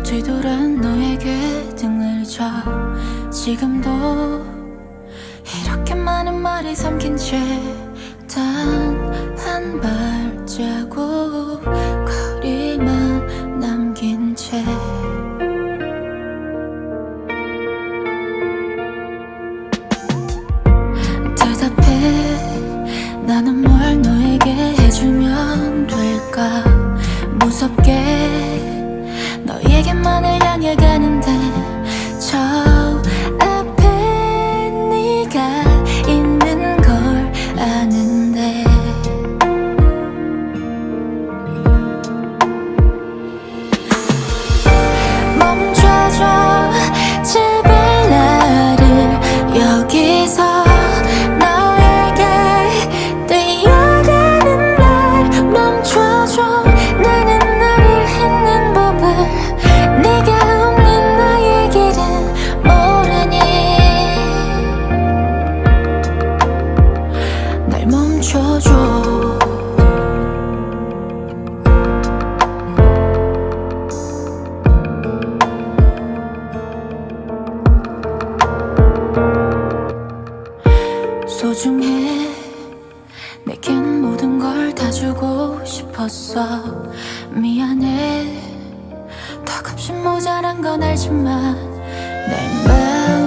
뒤돌은 너에게 등을 져 지금도 이렇게 많은 말이 삼킨 채 단 한 발자국 거리만 남긴 채 대답해. 나는 뭘 너에게 해주면 될까? 무섭게 너에게만을 향해 가는데 저 앞에 네가 있는 걸 아는데 멈춰줘 제발 나를 여기서 너에게 뛰어가는 날 멈춰줘. 나는 너를 잊는 법을 네가 없는 나의 길은 모르니 날 멈춰줘. 소중해. 내겐 모든 걸 다 주고 싶었어. 미안해. 더 값이 모자란 건 알지만 내 마음